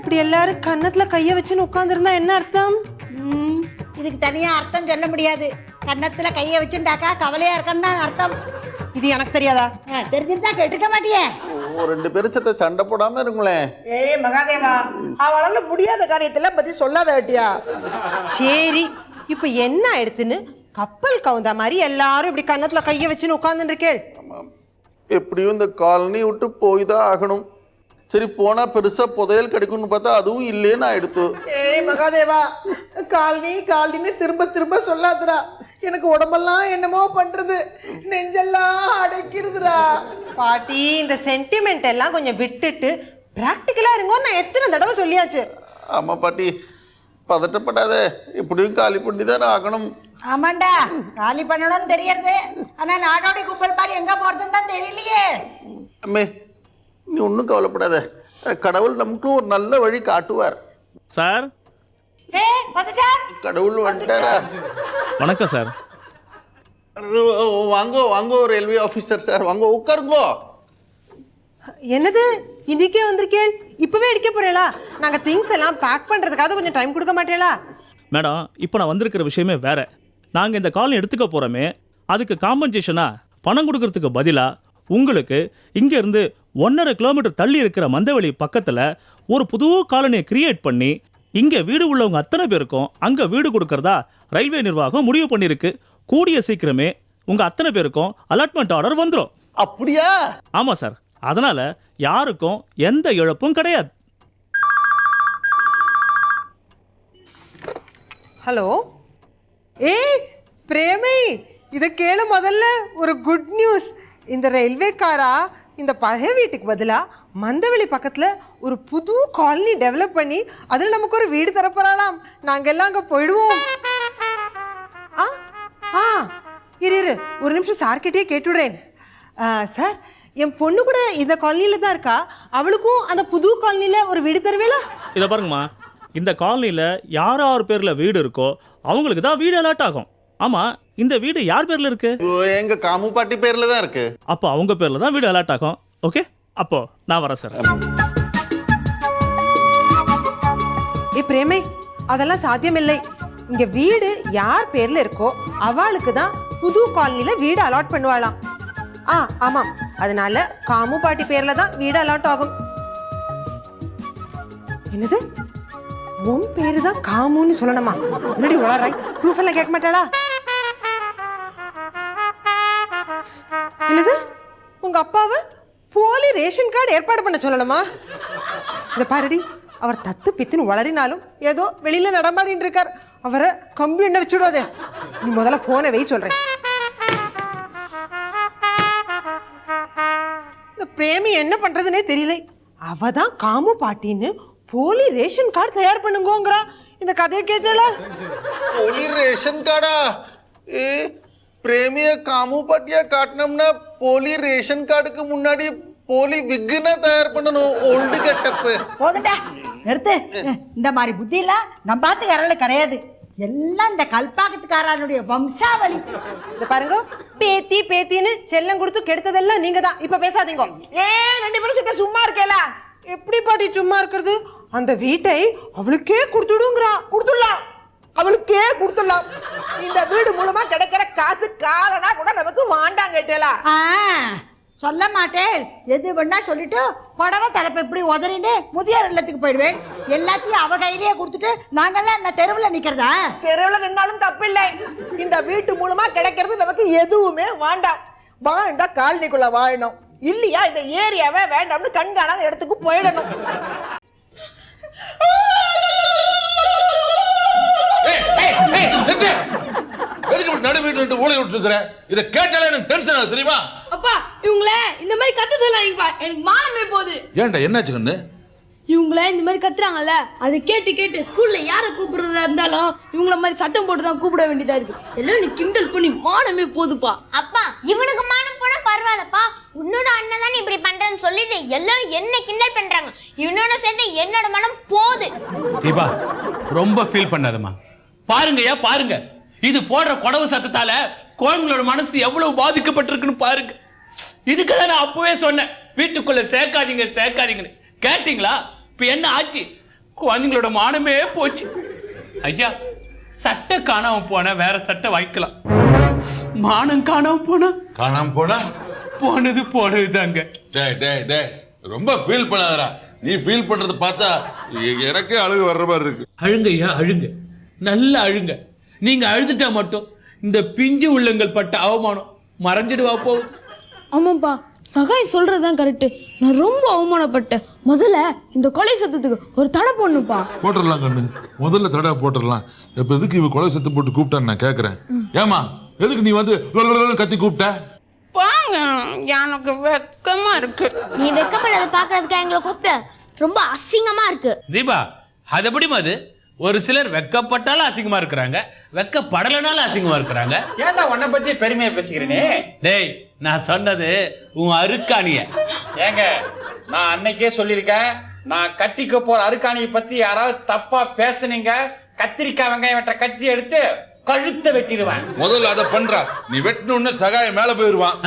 இப்படி எல்லாரும் கன்னத்துல கைய வச்சுன்னு உட்கார்ந்துருந்தா என்ன அர்த்தம்? இதுக்கு தனியா அர்த்தம் சொல்ல முடியாது. கன்னத்துல கைய வச்சுட்டாக்கா கவலையா இருக்கன்னு தான் அர்த்தம். இது எனக்கு தெரியாதா? தெரிஞ்சிருந்தா கேட்டுக்க மாட்டியே. ரெண்டு பேரும் சத்த சண்டை போடாம இருங்களேன். ஏய் மகாதேவா, அவளால முடியாத காரியத்தெல்லாம் பத்தி சொல்லாத வேட்டியா. சரி, இப்ப என்ன ஆயிடுத்துன்னு கப்பல் கவுந்த மாதிரி எல்லாரும் இப்படி கன்னத்துல கைய வச்சுன்னு உட்கார்ந்துட்டு இருக்கேன். எப்படியும் இந்த காலனி விட்டு போய் தான் ஆகணும். சரி, போனா பெருசா புதையல் கிடைக்கும்னு பார்த்தா அதுவும் இல்லேன்னு ஆயிடுத்து. ஏய் மகாதேவா, காலனின்னு திரும்ப திரும்ப சொல்லாதடா. எனக்கு உடம்பெல்லாம் என்னமோ பண்றது, நெஞ்செல்லாம் அடைக்கிறதுடா. பாட்டி, இந்த சென்டிமெண்ட் எல்லாம் கொஞ்சம் விட்டுட்டு பிராக்டிக்கலா இருங்கன்னு நான் எத்தனை தடவை சொல்லியாச்சு. ஆமா பாட்டி, பதட்டப்படாத. எப்படியும் காலி பண்ணி தான் ஆகணும். ஆமாண்டா, காலி பண்ணணும்னு தெரியறது. ஆனா நாடோடி கும்பல் மாதிரி எங்க போறதுன்னு தான் தெரியலையே. அம்மே, நீ ஒன்றும் கவலைப்படாத. கடவுள் நமக்கும் ஒரு நல்ல வழி காட்டுவார். சார், வந்துட்டா கடவுள் வந்துட்டாரா? வணக்கம் சார். வாங்கோ வாங்கோ, ரயில்வே ஆஃபீஸர் சார், வாங்கோ உட்காருங்கோ. என்னது, இன்னைக்கே வந்திருக்கேன்? இப்பவே அடிக்க போறேளா? நாங்க திங்ஸ் எல்லாம் பேக் பண்றதுக்காக கொஞ்சம் டைம் கொடுக்க மாட்டேளா? மேடம், இப்போ நான் வந்திருக்கிற விஷயமே வேற. நாங்கள் இந்த காலனி எடுத்துக்க போகிறோமே, அதுக்கு காம்பன்சேஷனா பணம் கொடுக்கறதுக்கு பதிலாக உங்களுக்கு இங்கேருந்து 1.5 கிலோமீட்டர் தள்ளி இருக்கிற மந்தவெளி பக்கத்தில் ஒரு புது காலனியை கிரியேட் பண்ணி இங்கே வீடு உள்ளவங்க அத்தனை பேருக்கும் அங்கே வீடு கொடுக்கறதா ரயில்வே நிர்வாகம் முடிவு பண்ணியிருக்கு. கூடிய சீக்கிரமே உங்கள் அத்தனை பேருக்கும் அலாட்மெண்ட் ஆர்டர் வந்துடும். அப்படியா? ஆமாம் சார். அதனால் யாருக்கும் எந்த இழப்பும் கிடையாது. ஹலோ, ஏய் பிரேமை, இதை கேளு. முதல்ல ஒரு குட் நியூஸ். இந்த ரயில்வேக்காரா இந்த பழைய வீட்டுக்கு பதிலாக மந்தவெளி பக்கத்தில் ஒரு புது காலனி டெவலப் பண்ணி அதில் நமக்கு ஒரு வீடு தரப்போறாளாம். நாங்கள் எல்லாம் அங்கே போயிடுவோம். ஆ ஆ இரு ஒரு நிமிஷம் சார்கிட்டயே கேட்டுடுறேன். சார், என் பொண்ணு கூட இந்த காலனியில் தான் இருக்கா. அவளுக்கும் அந்த புது காலனியில் ஒரு வீடு தருவேளா? இதை பாருங்கம்மா, இந்த காலனியில் யார் பேரில் வீடு இருக்கோ அவங்களுக்கு தான் வீடு அலாட் ஆகும். ஆமாம், இந்த வீடு யார் பேரில் இருக்கு? எங்க காமு பாட்டி பேர்ல தான் இருக்கு. அப்போ அவங்க பேரில் தான் வீடு அலாட் ஆகும். ஓகே, அப்போ நான் வரேன் சார். ஏ பிரேமை, அதெல்லாம் சாத்தியமில்லை. இங்க வீடு யார் பேர்ல இருக்கோ அவளுக்கு தான் புது காலனில வீடு அலாட் பண்ணுவாளாம். ஆமாம், அதனால காமு பாட்டி பேர்ல தான் வீடு அலாட் ஆகும். என்னது, உன் பேரு தான் காமுன்னு சொல்லணுமா? என்னடி உளறாய்? ப்ரூஃப் எல்லாம் கேட்க மாட்டாளா? என்னது, உங்க அப்பாவை போலி ரேஷன் கார்டு ஏற்பாடு பண்ண சொல்லணுமா? இதை பாருடி, அவர் தத்து பித்துன்னு வளரினாலும் ஏதோ வெளியில நடமாடிட்டு இருக்கார். அவரை கம்பி எண்ணெய் வச்சுடாதே. நீ முதல்ல போனை வை சொல்றேன். இந்த பிரேமி என்ன பண்றதுன்னே தெரியல. அவ தான் காமு பாட்டின்னு போலி ரேஷன் கார்டு தயார் பண்ணுங்கோங்கிறா. இந்த கதையை கேட்டல. போலி ரேஷன் கார்டா? ஏ பிரேமிய காமு பாட்டியா காட்டணும்னா போலி ரேஷன் கார்டுக்கு முன்னாடி போலி விக்குன்னு தயார் பண்ணணும். Old getup. போதுண்டா, நிறுத்து. இந்த மாதிரி புத்தி எல்லாம் நம்ம பாத்துக்காரல கிடையாது. எல்லாம் இந்த கல்பாக்கத்துக்காரனுடைய வம்சாவளி. இத பாருங்க, பேத்தி பேத்தின்னு செல்லம் கொடுத்து கெடுத்ததெல்லாம் நீங்க தான். இப்ப பேசாதீங்க. ரெண்டு பேரும் சேர்த்து சும்மா இருக்கேலா? எப்படி பாட்டி சும்மா இருக்கிறது? அந்த வீட்டை அவளுக்கே கொடுத்துடுங்கிறா. கொடுத்துடலாம், அவளுக்கே கொடுத்துடலாம். இந்த வீடு மூலமா கிடைக்கிற காசு காலனா கூட நமக்கு வாண்டாங்க கேட்டேலா. சொல்ல மாட்டேன். எது வேணா சொல்லிட்டு புடவை தலைப்பை இப்படி உதறிட்டு முதியோர் இல்லத்துக்கு போயிடுவேன். எல்லாத்தையும் அவ கையிலேயே கொடுத்துட்டு நாங்கெல்லாம் என்ன தெருவில் நிக்கிறதா? தெருவில் நின்னாலும் தப்பு இல்லை. இந்த வீட்டு மூலமா கிடைக்கிறது நமக்கு எதுவுமே வேண்டாம். வாழ்ந்தா காலனிக்குள்ள வாழணும், இல்லையா இந்த ஏரியாவே வேண்டாம்னு கண்காணாத இடத்துக்கு போயிடணும். நடு வீட்டு ஊழி விட்டு இருக்கிற இதை கேட்டாலே எனக்கு டென்ஷன் ஆகுது தெரியுமா? அப்பா, இவங்கள இந்த மாதிரி கத்து சொல்லாதீங்கப்பா, எனக்கு மானமே போகுது. ஏன்டா, என்னாச்சு கண்ணு? இவங்கள இந்த மாதிரி கத்துறாங்கல்ல, அதை கேட்டு கேட்டு ஸ்கூல்ல யாரை கூப்பிடுறதா இருந்தாலும் இவங்கள மாதிரி சட்டம் போட்டு தான் கூப்பிட வேண்டியதா இருக்கு. எல்லாம் நீ கிண்டல் பண்ணி மானமே போகுதுப்பா. அப்பா, இவனுக்கு மானம் போனா பரவாயில்லப்பா. உன்னோட அண்ணன் தான் இப்படி பண்றேன்னு சொல்லிட்டு எல்லாரும் என்ன கிண்டல் பண்றாங்க. இவனோட சேர்த்து என்னோட மனம் போகுது. தீபா, ரொம்ப ஃபீல் பண்ணாதம்மா. பாருங்கய்யா, பாருங்க, இது போடுற கொடவு சத்தத்தால குழந்தைங்களோட மனசு எவ்வளவு பாதிக்கப்பட்டிருக்குன்னு பாருங்க. இதுக்கு தான் நான் அப்பவே சொன்னேன், வீட்டுக்குள்ள சேர்க்காதீங்கன்னு. கேட்டீங்களா? இப்ப என்ன ஆச்சு? குழந்தைங்களோட மானமே போச்சு. ஐயா, சட்டை காணாம போனா வேற சட்டை வாங்கிக்கலாம், மானம் காணாம போனா போனது போனதுதாங்க. டேய் டேய் டேய், ரொம்ப ஃபீல் பண்ணாதடா. நீ ஃபீல் பண்றத பார்த்தா எனக்கே அழுகு வர்ற மாதிரி இருக்கு. அழுங்க ஐயா, அழுங்க, நல்லா அழுங்க. நீங்க அழுதுட்டா மட்டும் இந்த பிஞ்சு உள்ளங்கள் பட்ட அவமானம் மறைஞ்சிடுவா போகுது. ஆமாப்பா, சகாய் சொல்றதுதான் கரெக்ட். நான் ரொம்ப அவமானப்பட்டேன். முதல்ல இந்த கொலை சத்தத்துக்கு ஒரு தடை போடணும்ப்பா. போட்டுடலாம் கண்ணு, முதல்ல தடவை போட்டுடலாம். இப்ப எதுக்கு இவ கொலை சத்தம் போட்டு கூப்பிட்டான்னு நான் கேக்குறேன். ஏமா எதுக்கு நீ வந்து கத்தி கூப்பிட்ட? வாங்க, எனக்கு வெக்கமா இருக்கு. நீ வெக்கப்படுறத பாக்குறதுக்கு எங்களை கூப்பிட்டு ரொம்ப அசிங்கமா இருக்கு. தீபா, அது எப்படிமா அது? ஒரு சிலர் வெக்கப்பட்டாலும் அசிங்கமா இருக்கிறாங்க, வெக்கப்படலனாலும் அசிங்கமா இருக்கிறாங்க. ஏன்டா உன்னை பத்தி பெருமையா பேசிக்கிறேனே? டேய், நான் சொன்னது உன் அருக்காணிய. ஏங்க, நான் அன்னைக்கே சொல்லியிருக்கேன், நான் கட்டிக்க போற அருக்காணியை பத்தி யாராவது தப்பா பேசுனீங்க, கத்திரிக்காய் வெங்காயம் வெட்ட கத்தி எடுத்து கழுத்தை வெட்டிடுவேன். முதல்ல அதை பண்றா. நீ வெட்டணும்னு சகாய மேல போயிருவான்.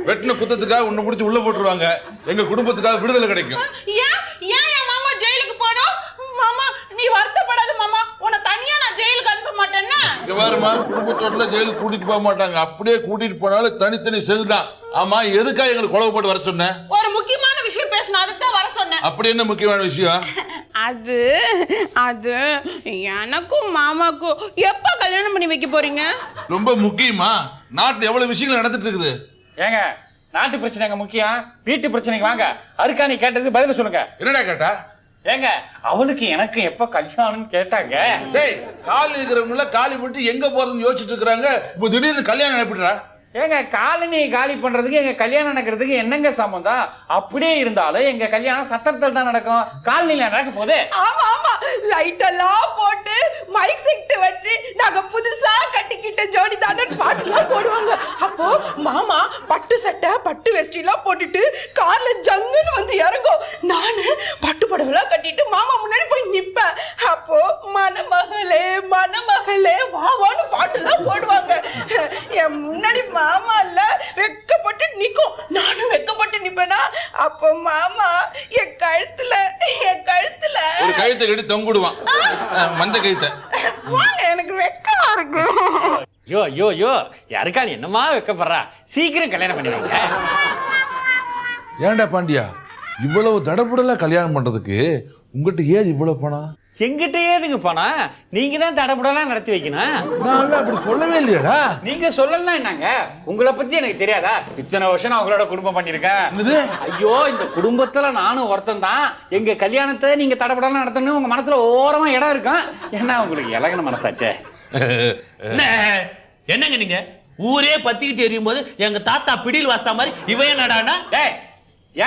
வெட்டின குத்தத்துக்காக உன்னை பிடிச்சி உள்ள போட்டுருவாங்க. எங்க குடும்பத்துக்காக விடுதலை கிடைக்கும். ஏன் என் மாமா ஜெயிலுக்கு போனோம்? மாமா நீ வருத்தப்படாத மாமா, உன்னை தனியா நான் ஜெயிலுக்கு அனுப்ப மாட்டேன்னா. இங்க பாருமா, குடும்பத்தோட ஜெயிலுக்கு கூட்டிட்டு போக மாட்டாங்க. அப்படியே கூட்டிட்டு போனாலும் தனித்தனி செல் தான். ஆமா, எதுக்காக எங்களுக்கு கொலை போட்டு வர சொன்ன? ஒரு முக்கியமான விஷயம் பேசணும், அதுக்கு தான் வர சொன்னேன். அப்படி என்ன முக்கியமான விஷயம்? அது அது எனக்கும் மாமாக்கும் எப்ப கல்யாணம் பண்ணி வைக்க போறீங்க? ரொம்ப முக்கியமா? நாட்டுல எவ்வளவு விஷயங்கள் நடந்துட்டு இருக்குது. ஏங்க, நாட்டு பிரச்சனைங்க முக்கியம், வீட்டு பிரச்சனைக்கு வாங்க. அருக்காணி கேட்டதுக்கு பதில சொல்லுங்க. என்னடா கேட்டா? ஏங்க, அவளுக்கு எனக்கு எப்ப கல்யாணம்னு கேட்டாங்க. டேய், காலி இருக்கிறவங்கள காலி போட்டு எங்க போறதுன்னு யோசிச்சுட்டு இருக்காங்க. இப்போ திடீர்னு கல்யாணம் எப்படிடா? ஏங்க, காலனி காலி பண்றதுக்கு எங்க கல்யாணம் நடக்கிறதுக்கு என்னங்க சம்பந்தம்? அப்படியே இருந்தாலும் எங்க கல்யாணம் சத்திரத்தில் தான் நடக்கும், காலனில நடக்க போகுது. ஆமா ஆமா, லைட் எல்லாம் போட்டு மைக் செட் வச்சு நாங்க புதுசா கட்டிக்கிட்ட ஜோடி தானன் பாட்டுலாம் போடுவாங்க. அப்போ மாமா பட்டு சட்டை பட்டு வெஸ்டிலாம் போட்டுட்டு கார்ல ஜங்குன்னு வந்து இறங்கும். நானு பட்டு புடவைலாம் கட்டிட்டு மாமா முன்னாடி போய் நிப்பேன். அப்போ மணமகளே மணமகளே வாவான்னு பாட்டுலாம் போடுவாங்க. என் முன்னாடி மாமா இல்ல வெக்கப்பட்டு நிக்கும், நானும் வெக்கப்பட்டு நிப்பேனா. அப்போ மாமா என் கழுத்துல ஒரு கழுத்தை கட்டி தொங்குடுவான், மஞ்ச கழுத்தை. வாங்க, எனக்கு வெக்கமா இருக்கு. யோ யோ யோ, யாருக்கானு என்னமா வெக்கப்படுறா? சீக்கிரம் கல்யாணம் பண்ணிடுங்க. ஏன்டா பாண்டியா, இவ்வளவு தடபுடலா கல்யாணம் பண்றதுக்கு உங்ககிட்ட ஏது இவ்வளவு பணம்? எங்கிட்ட ஏதுங்க போனா? நீங்க தான் தடபுடலாம் நடத்தி வைக்கணும். நான் அப்படி சொல்லவே இல்லையடா. நீங்க சொல்லலாம் என்னங்க, உங்களை பத்தி எனக்கு தெரியாதா? இத்தனை வருஷம் நான் உங்களோட குடும்பம் பண்ணிருக்கேன். ஐயோ, இந்த குடும்பத்துல நானும் ஒருத்தன் தான். எங்க கல்யாணத்தை நீங்க தடபுடலாம் நடத்தணும் உங்க மனசுல ஓரமா இடம் இருக்கும். ஏன்னா உங்களுக்கு இலகன மனசாச்சே. என்னங்க நீங்க ஊரே பத்திக்கிட்டு எரியும் போது எங்க தாத்தா பிடியில் வாஸ்தா மாதிரி இவையே நடானா? டேய்,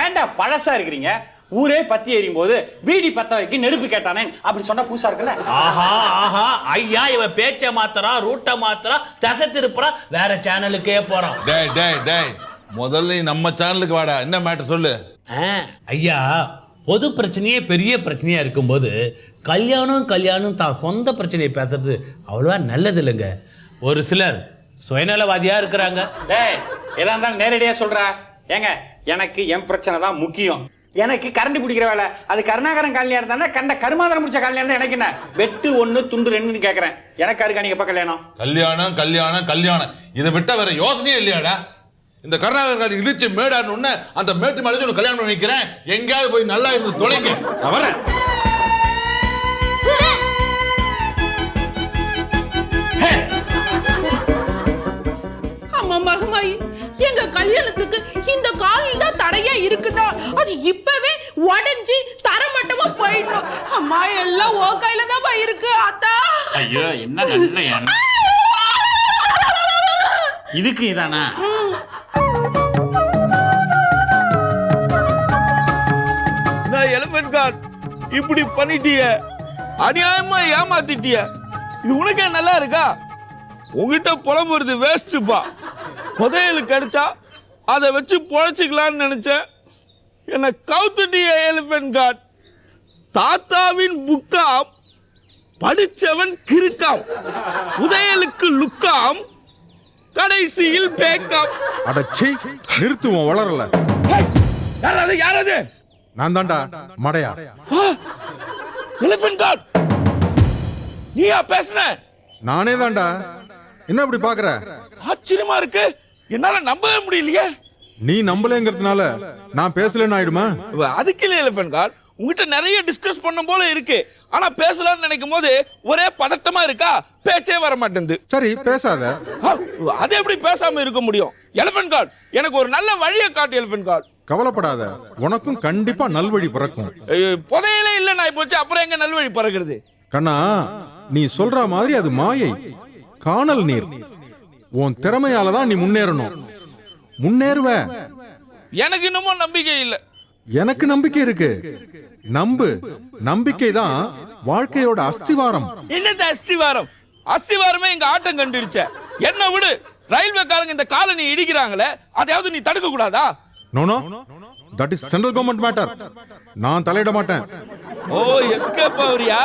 ஏன்டா பழசா இருக்கிறீங்க? ஊரே பத்தி எரியும் போது பீடி பத்த வைக்க நெருப்பு கேட்டானே அப்படி சொன்னா பூசா இருக்குல்ல? ஆஹா ஆஹா, ஐயா இவன் பேச்ச மாத்துறான், ரூட்ட மாத்துறான், தசை திருப்புறான், வேற சேனலுக்கே போறான். டேய் டேய் டேய், முதல்ல நம்ம சேனலுக்கு வாடா. என்ன மேட்டர் சொல்லு. ஐயா, பொது பிரச்சனையே பெரிய பிரச்சனையா இருக்கும்போது கல்யாணம் தான் சொந்த பிரச்சனையை பேசுறது அவ்வளவா நல்லது இல்லைங்க. ஒரு சிலர் சுயநலவாதியா இருக்கிறாங்க. டேய், எதா இருந்தாலும் நேரடியா சொல்றா. ஏங்க, எனக்கு என் பிரச்சனை தான் முக்கியம். எனக்கு கரண்ட் பிடிக்கிற வேலை அது கருணாகரன் காலனியா இருந்தா கண்ட கருமாதரம் முடிச்ச காலனியா இருந்தா எனக்கு என்ன? வெட்டு 1 துண்டு 2ன்னு கேக்குறேன். எனக்கு அருக்காணிக்கு எப்ப கல்யாணம்? கல்யாணம் கல்யாணம் கல்யாணம், இதை விட்டா வேற யோசனையே இல்லையாடா? இந்த கருணாகரன் இடிச்சு மேடான்னு அந்த மேட்டு மேலே ஒரு கல்யாணம் பண்ணி வைக்கிறேன். எங்கேயாவது போய் நல்லா இருந்து தொலைங்க. நான் வரேன். ஆமா மகமாயி, எங்க கல்யாணத்துக்கு இந்த காலில் தான் தடையா இருக்கணும். அது இப்பவே உடஞ்சி தரமட்டமா போயிடணும். அம்மா, எல்லாம் ஓ கையில தான் இருக்கு. அத்தா, ஐயோ, என்ன நல்ல எண்ணம். இதுக்கு இதானா? நான் எலிபென்ட் கார்டு இப்படி பண்ணிட்டிய, அநியாயமா ஏமாத்திட்டிய. இது உனக்கே நல்லா இருக்கா? உங்ககிட்ட புலம்புறது வேஸ்ட்டுப்பா. புதையல் கிடைச்சா அதை வச்சு பொழைச்சிக்கலான்னு நினைச்சேன். என்னை கவுத்துட்டிய எலிபென்ட் கார்டு. தாத்தாவின் புக்காம், படிச்சவன் கிறுக்காம், புதையலுக்கு லுக்காம், கடைசியில் பேக்காம். அடச்சி, நிறுத்துவோம், வளரல. யாராவது நான் தாண்டா மடையா. எலிஃபென்ட் காட் நீயா பேசுன? நானே தான்டா. என்ன அப்படி பாக்குற? ஆச்சரியமா இருக்கு, என்னால நம்பவே முடியலையே. நீ நம்பலங்கிறதுனால நான் பேசலன்னு ஆயிடுமா? அதுக்கு இல்லை எலிஃபென்ட் காட், உங்ககிட்ட நிறைய டிஸ்கஸ் பண்ணும் போல இருக்கு. ஆனா பேசலாம்னு நினைக்கும் போது ஒரே பதட்டமா இருக்கா, பேச்சே வர மாட்டேங்குது. சரி பேசாத. அது எப்படி பேசாம இருக்க முடியும்? எலிஃபென்ட் காட், எனக்கு ஒரு நல்ல வழியை காட்டு எலிஃபென்ட் காட். கவலைப்படாத, உனக்கும் கண்டிப்பா நல்வழி பிறக்கும். புதையிலே இல்ல நான் போச்சு, அப்புறம் எங்க நல்வழி பிறகுறது? கண்ணா, நீ சொல்ற மாதிரி அது மாயை, காணல் நீர். உன் திறமையால தான் நீ முன்னேறணும். முன்னேறுவ. எனக்கு இன்னமும் நம்பிக்கை இல்ல. எனக்கு நம்பிக்கை இருக்கு. நம்பு. நம்பிக்கை தான் வாழ்க்கையோட அஸ்திவாரம். என்னது அஸ்திவாரம்? அஸ்திவாரமே எங்க ஆட்டம் கண்டுடுச்ச. என்ன விடு, ரயில்வே காரங்க இந்த காலனி இடிக்கிறாங்களே, அதையாவது நீ தடுக்க கூடாதா? No no, that is central government matter. நான் தலையிட மாட்டேன். ஓ, எஸ்கேப் ஆவறியா?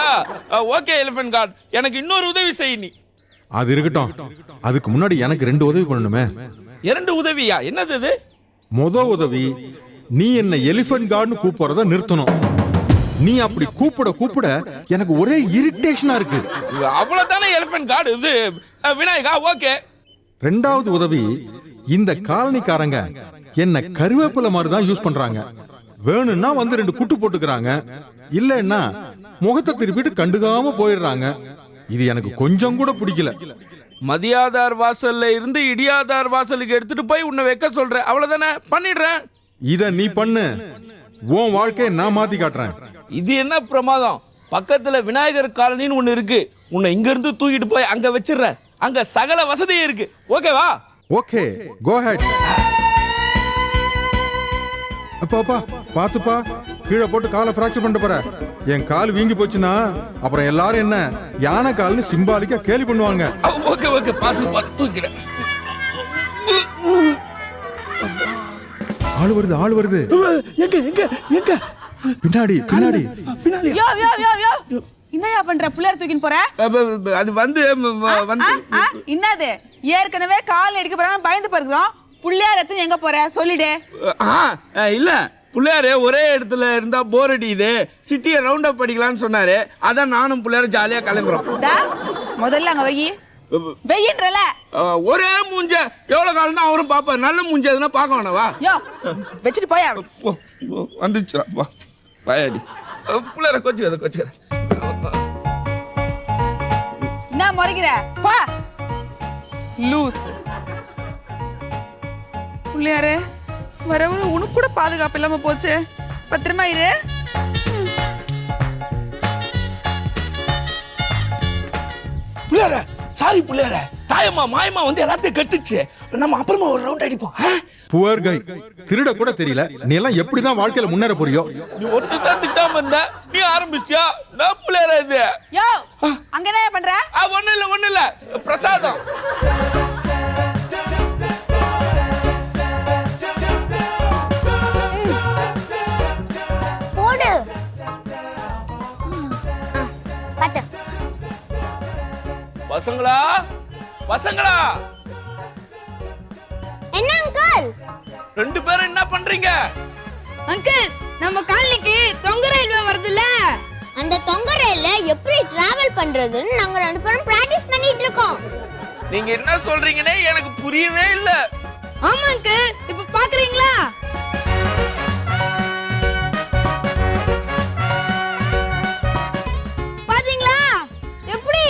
ஓகே எலிஃபென்ட் காட், எனக்கு இன்னொரு உதவி செய் நீ. அது இருக்கட்டும், அதுக்கு முன்னாடி எனக்கு 2 உதவி பண்ணணுமே. 2 உதவியா? என்னது இது? உதவி, நீ என்ன எலிஃபென்ட் கார்டுன்னு கூப்பிடுறத நிறுத்தணும். நீ அப்படி கூப்பிட எனக்கு ஒரே இரிட்டேஷனா இருக்கு. அவ்வளவுதானே எலிஃபென்ட் கார்டு இது விநாயகா. ஓகே. 2வது உதவி, இந்த காலனிக்காரங்க என்ன கருவேப்பிலை மாதிரி தான் யூஸ் பண்றாங்க. வேணும்னா வந்து 2 குட்டு போட்டுக்கிறாங்க, இல்லன்னா முகத்தை திருப்பிட்டு கண்டுக்காம போயிடுறாங்க. இது எனக்கு கொஞ்சம் கூட பிடிக்கல. மதியாதார் வாசல்ல இருந்து இடியாதார் வாசலுக்கு எடுத்துட்டு போய் உன்னை வைக்க சொல்ற, அவ்வளவுதானே? பண்ணிடுறேன். இத நீ பண்ணு, உன் வாழ்க்கையை நான் மாத்தி காட்டுறேன். இது என்ன பிரமாதம்? பக்கத்துல விநாயகர் காலனின்னு ஒண்ணு இருக்கு. உன்னை இங்க இருந்து தூக்கிட்டு போய் அங்க வச்சிடுறேன். அங்க சகல வசதியும் இருக்கு. ஓகேவா? ஓகே, கோ ஹெட். அப்பா பாத்துப்பா, கீழே போட்டு காலை பிராக்சர் பண்ணிட்டு போற. என் கால் வீங்கி போச்சுன்னா அப்புறம் எல்லாரும் என்ன யானை கால்னு சிம்பாலிக்கா கேலி பண்ணுவாங்க. ஓகே ஓகே, பாத்து தூக்கிறேன். ஆள் வருது. எங்க எங்க எங்க? பின்னாடி. யோ யோ யோ யோ, என்னையா பண்ற? புள்ளையார் தூக்கின்னு போற? அது வந்து என்னது? ஏற்கனவே கால் எடுக்க போறாங்க, பயந்து போறோம். புள்ளையார் எத்தனை எங்க போற சொல்லிடு. இல்ல, புள்ளையாரு ஒரே இடத்துல இருந்தா போர் அடிக்குது, சிட்டியை ரவுண்ட் அப் படிக்கலாம்னு சொன்னாரு. அதான் நானும் புள்ளையாரு ஜாலியா கிளம்புறோம். முதல்ல அங்க வெயின்றல ஒரே மூஞ்ச எவ்வளவு காலம் தான் அவரும் பாப்பாரு. நல்ல மூஞ்ச எதுனா பார்க்க வேணவா? யோ வச்சுட்டு போயா. வந்துச்சு வா பயடி. புள்ளையார கொச்சுக்காத. என்ன முறைக்கிற? பா லூஸ். பிள்ளையாரே, வரவரு உனக்கு கூட பாதுகாப்பு இல்லாம போச்சு. பத்திரமா இரு. புள்ளையார சாரி புள்ளையார, தாயம்மா மாயம்மா வந்து எல்லாத்தையும் கட்டுச்சு. நம்ம அப்புறமா ஒரு ரவுண்ட் அடிப்போம். புவர் கை, திருட கூட தெரியல. நீ எல்லாம் எப்படிதான் வாழ்க்கையில முன்னேற போறியோ? நீ ஒட்டுதான் திட்டாம இருந்த, நீ ஆரம்பிச்சியா? நான் புள்ளையார இது. யோ அங்க என்ன பண்ற? ஒண்ணு இல்ல பிரசாதம். போடு. பாத்து. பசங்களா என்ன அங்கிள்? 2 பேரும் என்ன பண்றீங்க? அங்கிள், நம்ம காலனிக்கு தொங்க ரயில்வே வருதுல்ல, அந்த தொங்க ரயில்ல எப்படி டிராவல் பண்றதுன்னு நாங்க 2 பேரும் பிராக்டிஸ் பண்ணிட்டு இருக்கோம். நீங்க என்ன சொல்றீங்கன்னே எனக்கு புரியவே இல்ல. ஆமா அங்கிள், இப்ப பாக்குறீங்களா? பாத்தீங்களா எப்படி?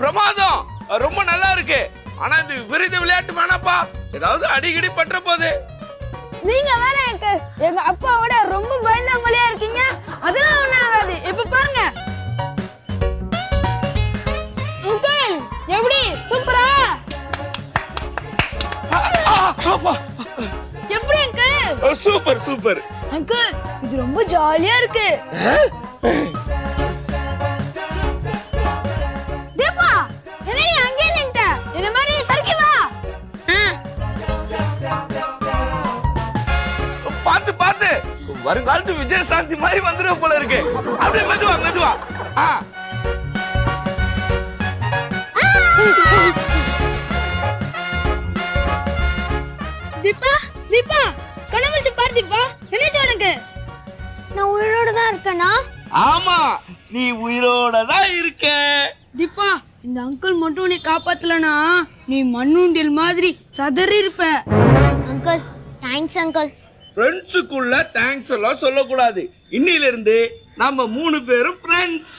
பிரமாதம், ரொம்ப நல்லா இருக்கு. ஆனா இந்த விபரீத விளையாட்டு வேணாப்பா, ஏதாவது அடிக்கடி பற்ற போகுது. நீங்க வேற அங்கிள், எங்க அப்பாவோட ரொம்ப பயந்தாங்களையா இருக்கீங்க. அதெல்லாம் ஒண்ணும் ஆகாது. இப்ப பாருங்க அங்கிள், எப்படி? சூப்பரா? எப்படி அங்கிள்? சூப்பர். அங்கிள், இது ரொம்ப ஜாலியா இருக்கு. தேவா, என்னடி அங்கே நின்னுட்ட? என்ன மாதிரி சறுக்கி வா. பாத்து வருங்காலத்து விஜயசாந்தி மாதிரி வந்துருவ போல இருக்கு. அப்படியே மெதுவா. தீபா, கண்ண வச்சு பாரு தீபா. என்னாச்சு உனக்கு? நான் உயிரோட தான் இருக்கேனா? ஆமா, நீ உயிரோட தான் இருக்க. தீபா, இந்த அங்கிள் மட்டும் உன்னை காப்பாத்தலனா நீ மண்ணுண்டில் மாதிரி சதறி இருப்ப. Uncle thanks uncle. ஃப்ரெண்ட்ஸுக்குள்ள தேங்க்ஸ் எல்லாம் சொல்லக்கூடாது. இன்னில இருந்து நம்ம 3 பேரும் ஃப்ரெண்ட்ஸ்.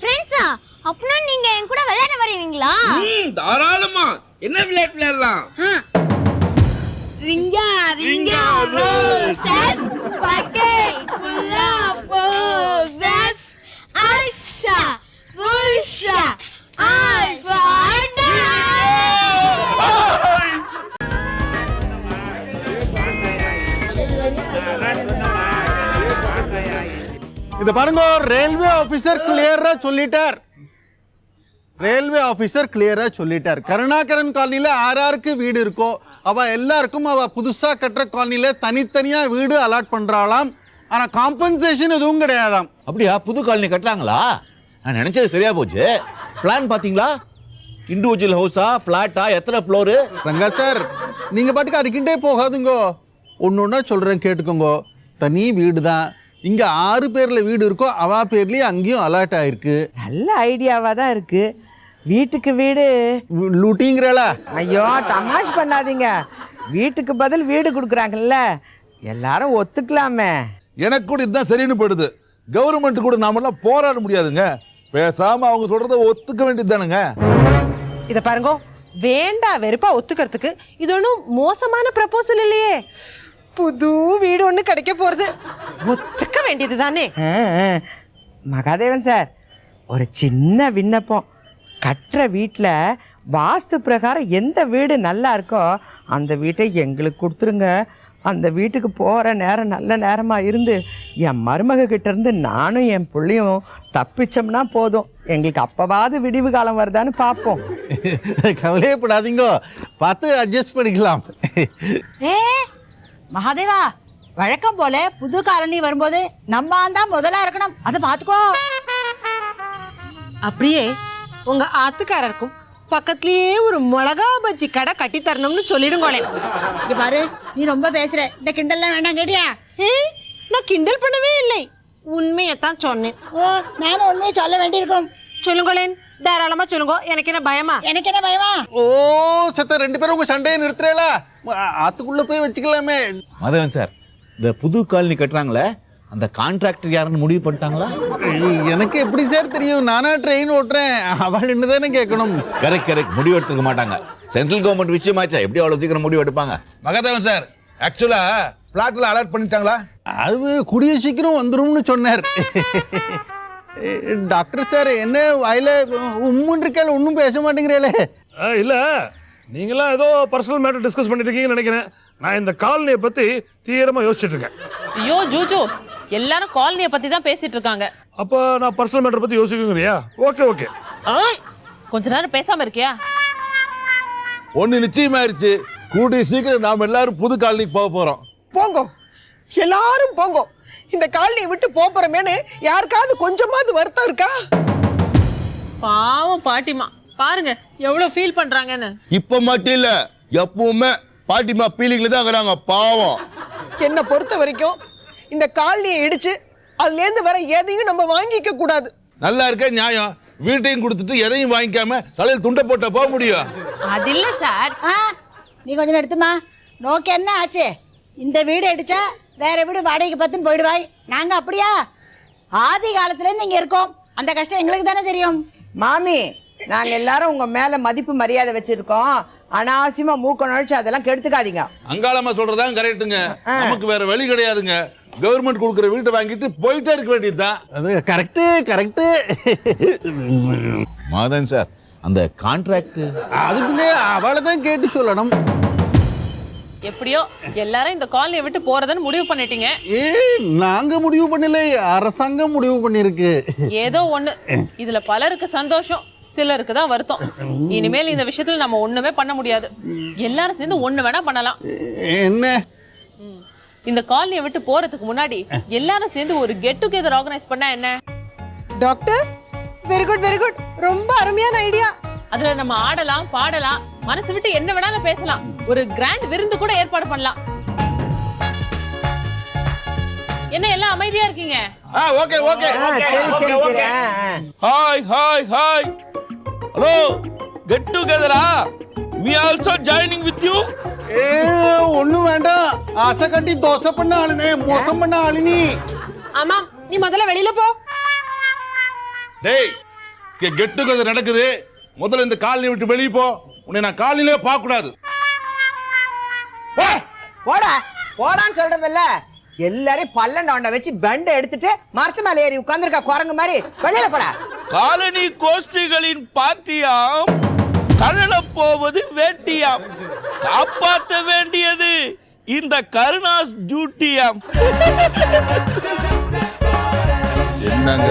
ஃப்ரெண்ட்ஸா? அப்பனா நீங்க என் கூட விளையாட வருவீங்களா? தாராளமா. என்ன விளையாட்டு விளையாடலாம்? Ringa ringa roses pocket full of roses husha busha all fall இத பாருங்க, ரயில்வே ஆபீசர் கிளியரா சொல்லிட்டார். ரயில்வே ஆபீசர் கிளியரா சொல்லிட்டார். கருணாகரன் காலனில யாருக்கு வீடு இருக்கோ அவ எல்லாருக்கும் அவ புதுசா கட்டுற காலனில தனித்தனியா வீடு அலாட் பண்றாளாம். ஆனா காம்பன்சேஷன் எதுவும் கிடையாதாம். அப்படியா? புது காலனி கட்டுறாங்களா? நான் நினைச்சது சரியா போச்சு. பிளான் பாத்தீங்களா? இண்டிவிஜுவல் ஹவுஸா, பிளாட்டா, எத்தனை ஃப்ளோரு? ரங்கா சார், நீங்க பாட்டுக்கு அடிக்கிட்டே போகாதுங்கோ. ஒன்னொன்னா சொல்றேன் கேட்டுக்கோங்க. தனி வீடு தான். இங்க 6 பேர்ல வீடு இருக்கோ அவ பேர்லயே அங்கேயும் அலாட் ஆயிருக்கு. நல்ல ஐடியாவா தான் இருக்கு. வீட்டுக்கு வீடு லூட்டிங்கிறா? ஐயோ தமாஷ் பண்ணாதீங்க. வீட்டுக்கு பதில் வீடு கொடுக்குறாங்கல்ல, எல்லாரும் ஒத்துக்கலாமே. எனக்கு கூட இதுதான் சரின்னு போயிடுது. கவர்மெண்ட் கூட நாமெல்லாம் போராட முடியாதுங்க. பேசாம அவங்க சொல்றத ஒத்துக்க வேண்டியது தானுங்க. இத பாருங்க, வேண்டா வெறுப்பா ஒத்துக்கிறதுக்கு இது ஒன்றும் மோசமான ப்ரப்போசல் இல்லையே. புது வீடு ஒன்று கிடைக்க போறது, ஒத்துக்க வேண்டியது தானே. மகாதேவன் சார், ஒரு சின்ன விண்ணப்பம். கட்டுற வீட்டில் வாஸ்து பிரகாரம் எந்த வீடு நல்லா இருக்கோ அந்த வீட்டை எங்களுக்கு கொடுத்துருங்க. அந்த வீட்டுக்கு போகிற நேரம் நல்ல நேரமாக இருந்து என் மருமக கிட்ட இருந்து நானும் என் பிள்ளையும் தப்பிச்சோம்னா போதும். எங்களுக்கு அப்பவாவது விடிவு காலம் வருதான்னு பார்ப்போம். கவலையப்படாதீங்க, பார்த்து அட்ஜஸ்ட் பண்ணிக்கலாம். ஏ மகாதேவா, வழக்கம் போல புது காலனி வரும்போது நம்ம தான் முதலா இருக்கணும். அதை பார்த்துக்கோ. அப்படியே உங்க ஆத்துக்காரருக்கும் பக்கத்துலயே ஒரு மிளகா பஜ்ஜி கடை கட்டி தரணும்னு சொல்லிடுங்களே. இங்க பாரு, நீ ரொம்ப பேசுற. இந்த கிண்டல்லாம் வேண்டாம், கேட்டியா? நான் கிண்டல் பண்ணவே இல்லை, உண்மையத்தான் சொன்னேன். ஓ, நானும் உண்மையை சொல்ல வேண்டியிருக்கும். சொல்லுங்களேன், தாராளமா சொல்லுங்க. எனக்கு என்ன பயமா? எனக்கு என்ன பயமா? ஓ சத்த, 2 பேரும் உங்க சண்டையை நிறுத்துறீங்களா? ஆத்துக்குள்ள போய் வச்சுக்கலாமே. மாதவன் சார், இந்த புது காலனி கட்டுறாங்களே, அந்த கான்ட்ராக்டர் யாருன்னு முடிவு பண்ணிட்டாங்களா? எனக்கு எப்படி சார் தெரியும்? நானா ட்ரெயின் ஓட்டுறேன், அவள் என்னதானே கேட்கணும். கரெக்ட், முடிவு எடுத்துக்க மாட்டாங்க. சென்ட்ரல் கவர்மெண்ட் விஷயமாச்சா, எப்படி அவ்வளவு சீக்கிரம் முடிவு எடுப்பாங்க? மகாதேவன் சார், ஆக்சுவலா பிளாட்ல அலாட் பண்ணிட்டாங்களா? அது கூடிய சீக்கிரம் வந்துரும்னு சொன்னார். டாக்டர் சார், என்ன வாயில உம்முன்னு இருக்கால, ஒன்றும் பேச மாட்டேங்கிறீங்களே? இல்ல, நீங்களாம் ஏதோ பர்சனல் மேட்டர் டிஸ்கஸ் பண்ணிட்டு இருக்கீங்கன்னு நினைக்கிறேன். நான் இந்த காலனியை பத்தி தீவிரமா யோசிச்சுட்டு இருக்கேன். ஐயோ ஜூஜு, எல்லாரும் காலனியை பத்தி தான் பேசிட்டு இருக்காங்க. அப்ப நான் பர்சனல் மேட்டர் பத்தி யோசிக்கிறீங்களா? ஓகே. கொஞ்ச நேரம் பேசாம இருக்கியா? ஒண்ணு நிச்சயமாயிருச்சு, கூடிய சீக்கிரம் நாம எல்லாரும் புது காலனிக்கு போக போறோம். போங்க, எல்லாரும் போங்க. இந்த காலனியை விட்டு போறமேனு யாருக்காவது கொஞ்சமாவது வருத்தம் இருக்கா? பாவம் பாட்டிமா, பாருங்க எவ்வளவு ஃபீல் பண்றாங்கன்னு. இப்ப மட்டும் இல்ல, எப்பவுமே பாட்டிமா ஃபீலிங்ல தான் இருக்கிறாங்க. பாவம். என்னை பொறுத்த வரைக்கும் இந்த காலனியை இடிச்சு அதுல இருந்து வர எதையும் நம்ம வாங்கிக்க கூடாது. நல்லா இருக்க நியாயம். வீட்டையும் கொடுத்துட்டு எதையும் வாங்கிக்காம தலையில் துண்டை போட்ட போக முடியும்? அது இல்ல சார். நீ கொஞ்சம் எடுத்துமா. நோக்கு என்ன ஆச்சு? இந்த வீடு அடிச்சா வேற வீடு வாடகைக்கு பத்துன்னு போயிடுவாய். நாங்க அப்படியா? ஆதி காலத்துல இருந்து இங்க இருக்கோம். அந்த கஷ்டம் எங்களுக்கு தானே தெரியும். மாமி, நாங்க எல்லாரும் உங்க மேல மதிப்பு மரியாதை வச்சிருக்கோம். அனாவசியமா மூக்க நுழைச்சு அதெல்லாம் கெடுத்துக்காதீங்க. அங்காளமா சொல்றதான் கரெக்டுங்க. நமக்கு வேற வழி கிடையாதுங்க. கவர்மெண்ட் கொடுக்குற வீட்டை வாங்கிட்டு போயிட்டே இருக்க வேண்டியதுதான். அது கரெக்ட். மாதவன் சார், அந்த கான்ட்ராக்ட் அதுக்குள்ளே அவளை தான் கேட்டு சொல்லணும். எப்படியோ எல்லாரும் இந்த காலனியை விட்டு போறதுன்னு முடிவு பண்ணிட்டீங்க. நாங்க முடிவு பண்ணல, அரசாங்கம் முடிவு பண்ணிருக்கு. ஏதோ ஒண்ணு, இதுல பலருக்கு சந்தோஷம், சிலருக்கு தான் வருத்தம். இனிமேல் இந்த விஷயத்துல நம்ம ஒண்ணுமே பண்ண முடியாது. எல்லாரும் சேர்ந்து ஒண்ணு வேணா பண்ணலாம். என்ன? இந்த காலனியை விட்டு போறதுக்கு முன்னாடி எல்லாரும் சேர்ந்து ஒரு கெட் டுகெதர் ஆர்கனைஸ் பண்ணா என்ன? டாக்டர், வெரி குட், ரொம்ப அருமையான ஐடியா. அதுல நம்ம ஆடலாம், பாடலாம், மனசு விட்டு என்ன வேணாலும் பேசலாம். ஒரு கிராண்ட் விருந்து கூட ஏற்பாடு பண்ணலாம். என்ன எல்லாம் அமைதியா இருக்கீங்க? ஓகே ஓகே சரி சரி hi hi hi hello get டுகெதரா me also joining with you. ஒண்ணும் வேண்டாம். ஆசை கட்டி தோசை பண்ண ஆளுனே, மோசம் பண்ண ஆளுனி. ஆமா, நீ முதல்ல வெளியில போ. டேய் கெட் டுகெதர் நடக்குது, முதல்ல இந்த காலனி விட்டு வெளியே போ. உன்னை நான் காலனிலே பார்க்க கூடாது. போடா போடான்னு சொல்றதில்ல. எல்லாரையும் பல்லண்டை வச்சு பெண்டை எடுத்துட்டு மரத்து மேல ஏறி உட்கார்ந்துருக்கா குரங்கு மாதிரி. வெளியில போடா. காலனி கோஷ்டிகளின் பாத்தியாம், கழல போவது வேட்டியாம், காப்பாற்ற வேண்டியது இந்த கருணாஸ் டியூட்டியாம். என்னங்க